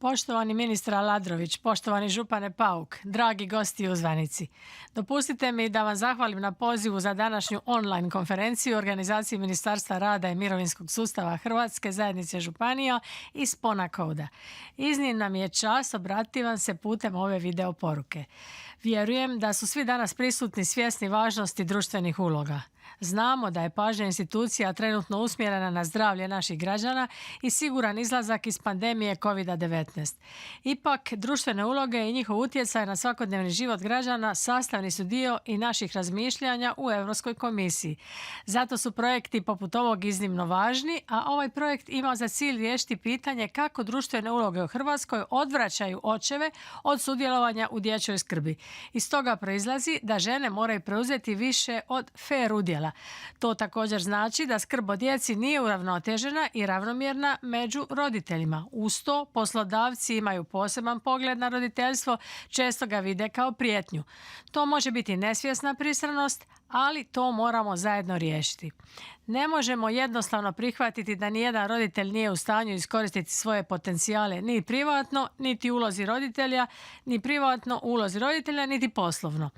Poštovani ministre Aladrović, poštovani župane Pauk, dragi gosti i uzvanici. Dopustite mi da vam zahvalim na pozivu za današnju online konferenciju u organizaciji Ministarstva rada i mirovinskog sustava Hrvatske zajednice županija i Spona Koda. Iznimna mi je čast obratiti vam se putem ove video poruke. Vjerujem da su svi danas prisutni svjesni važnosti društvenih uloga. Znamo da je pažnja institucija trenutno usmjerena na zdravlje naših građana i siguran izlazak iz pandemije COVID-19. Ipak, društvene uloge i njihov utjecaj na svakodnevni život građana sastavni su dio i naših razmišljanja u Europskoj komisiji. Zato su projekti poput ovog iznimno važni, a ovaj projekt ima za cilj riješiti pitanje kako društvene uloge u Hrvatskoj odvraćaju očeve od sudjelovanja u dječjoj skrbi. Iz toga proizlazi da žene moraju preuzeti više od fer udjela. To također znači da skrb o djeci nije uravnotežena i ravnomjerna među roditeljima. Uz to, poslodavci imaju poseban pogled na roditeljstvo, često ga vide kao prijetnju. To može biti nesvjesna pristranost, ali to moramo zajedno riješiti. Ne možemo jednostavno prihvatiti da nijedan roditelj nije u stanju iskoristiti svoje potencijale ni privatno, niti ulozi roditelja, ni privatno u ulozi roditelja, niti poslovno.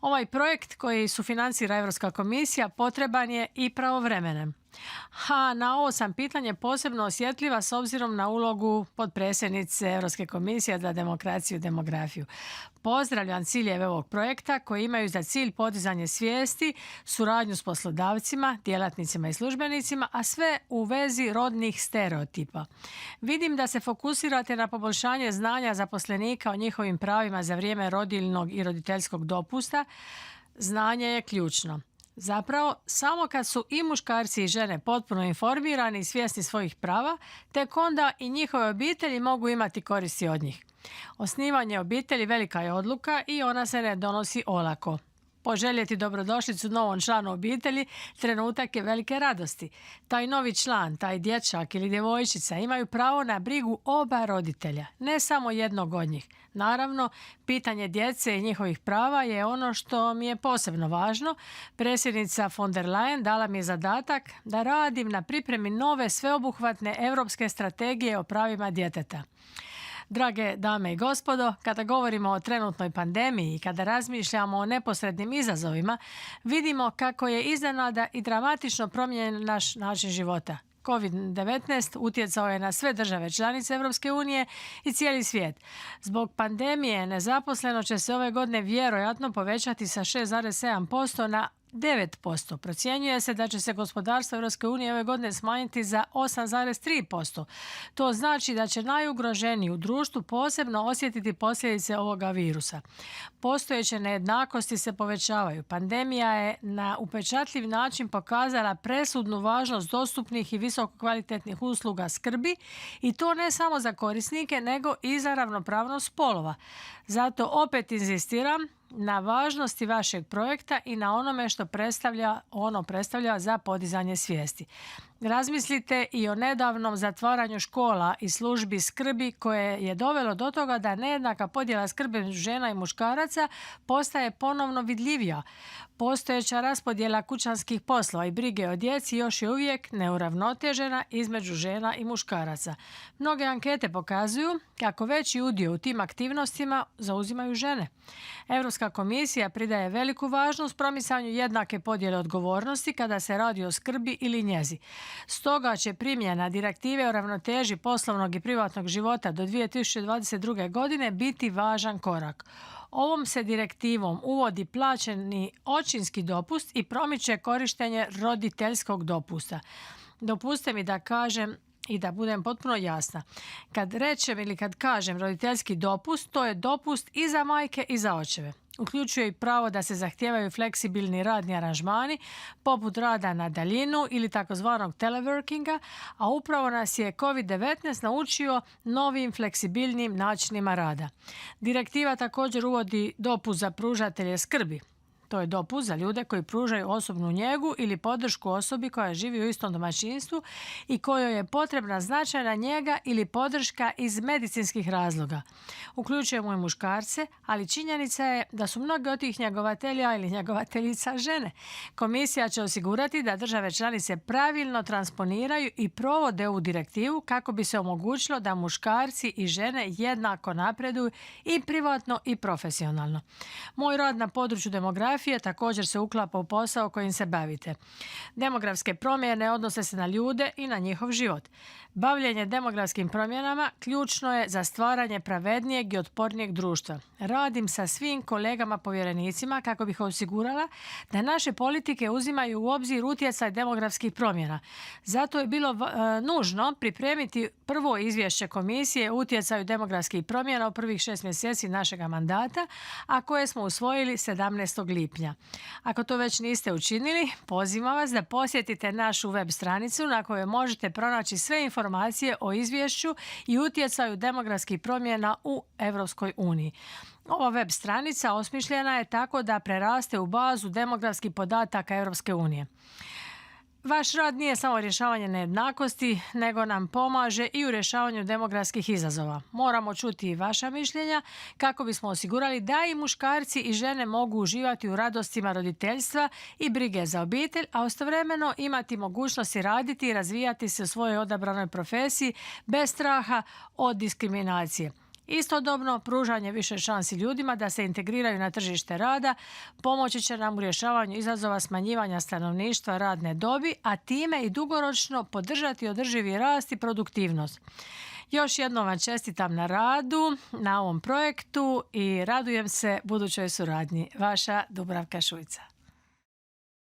Ovaj projekt koji sufinancira Europska komisija potreban je i pravovremenen. Na ovo sam pitanje posebno osjetljiva s obzirom na ulogu potpredsjednice Europske komisije za demokraciju i demografiju. Pozdravljam ciljeve ovog projekta koji imaju za cilj podizanje svijesti, suradnju s poslodavcima, djelatnicima i službenicima, a sve u vezi rodnih stereotipa. Vidim da se fokusirate na poboljšanje znanja zaposlenika o njihovim pravima za vrijeme rodiljnog i roditeljskog dopusta. Znanje je ključno. Zapravo, samo kad su i muškarci i žene potpuno informirani i svjesni svojih prava, tek onda i njihove obitelji mogu imati koristi od njih. Osnivanje obitelji velika je odluka i ona se ne donosi olako. Poželjeti dobrodošlicu novom članu obitelji trenutak je velike radosti. Taj novi član, taj dječak ili djevojčica imaju pravo na brigu oba roditelja, ne samo jednog od njih. Naravno, pitanje djece i njihovih prava je ono što mi je posebno važno. Predsjednica von der Leyen dala mi je zadatak da radim na pripremi nove sveobuhvatne europske strategije o pravima djeteta. Drage dame i gospodo, kada govorimo o trenutnoj pandemiji i kada razmišljamo o neposrednim izazovima, vidimo kako je iznenada i dramatično promijenjen naš način života. COVID-19 utjecao je na sve države članice Europske unije i cijeli svijet. Zbog pandemije nezaposleno će se ove godine vjerojatno povećati sa 6,7% na 9%. Procjenjuje se da će se gospodarstvo Europske unije ove godine smanjiti za 8,3%. To znači da će najugroženiji u društvu posebno osjetiti posljedice ovoga virusa. Postojeće nejednakosti se povećavaju. Pandemija je na upečatljiv način pokazala presudnu važnost dostupnih i visokokvalitetnih usluga skrbi i to ne samo za korisnike nego i za ravnopravnost spolova. Zato opet inzistiram na važnosti vašeg projekta i na onome što predstavlja za podizanje svijesti. Razmislite i o nedavnom zatvaranju škola i službi skrbi koje je dovelo do toga da nejednaka podjela skrbi žena i muškaraca postaje ponovno vidljivija. Postojeća raspodjela kućanskih poslova i brige o djeci još je uvijek neuravnotežena između žena i muškaraca. Mnoge ankete pokazuju kako veći udio u tim aktivnostima zauzimaju žene. Europska komisija pridaje veliku važnost promicanju jednake podjele odgovornosti kada se radi o skrbi ili njezi. Stoga će primjena direktive o ravnoteži poslovnog i privatnog života do 2022. godine biti važan korak. Ovom se direktivom uvodi plaćeni očinski dopust i promiče korištenje roditeljskog dopusta. Dopustite mi da kažem i da budem potpuno jasna. Kad rečem ili kad kažem roditeljski dopust, to je dopust i za majke i za očeve. Uključuje i pravo da se zahtijevaju fleksibilni radni aranžmani poput rada na daljinu ili takozvanog teleworkinga, a upravo nas je COVID-19 naučio novim fleksibilnim načinima rada. Direktiva također uvodi dopust za pružatelje skrbi. To je dopust za ljude koji pružaju osobnu njegu ili podršku osobi koja živi u istom domaćinstvu i kojoj je potrebna značajna njega ili podrška iz medicinskih razloga. Uključujemo i muškarce, ali činjenica je da su mnogi od tih njegovatelja ili njegovateljica žene. Komisija će osigurati da države članice pravilno transponiraju i provode ovu direktivu kako bi se omogućilo da muškarci i žene jednako napreduju i privatno i profesionalno. Moj rad na području demografije također se uklapa u posao kojim se bavite. Demografske promjene odnose se na ljude i na njihov život. Bavljenje demografskim promjenama ključno je za stvaranje pravednijeg i otpornijeg društva. Radim sa svim kolegama povjerenicima kako bih osigurala da naše politike uzimaju u obzir utjecaj demografskih promjena. Zato je bilo nužno pripremiti prvo izvješće komisije o utjecaju demografskih promjena u prvih 6 mjeseci našega mandata, a koje smo usvojili 17. lipnja. Ako to već niste učinili, pozivam vas da posjetite našu web stranicu na kojoj možete pronaći sve informacije o izvješću i utjecaju demografskih promjena u Europskoj uniji. Ova web stranica osmišljena je tako da preraste u bazu demografskih podataka Europske unije. Vaš rad nije samo rješavanje nejednakosti, nego nam pomaže i u rješavanju demografskih izazova. Moramo čuti i vaša mišljenja kako bismo osigurali da i muškarci i žene mogu uživati u radostima roditeljstva i brige za obitelj, a istovremeno imati mogućnosti raditi i razvijati se u svojoj odabranoj profesiji bez straha od diskriminacije. Istodobno, pružanje više šansi ljudima da se integriraju na tržište rada pomoći će nam u rješavanju izazova smanjivanja stanovništva radne dobi, a time i dugoročno podržati održivi rast i produktivnost. Još jednom vam čestitam na radu, na ovom projektu i radujem se budućoj suradnji. Vaša Dubravka Šuica.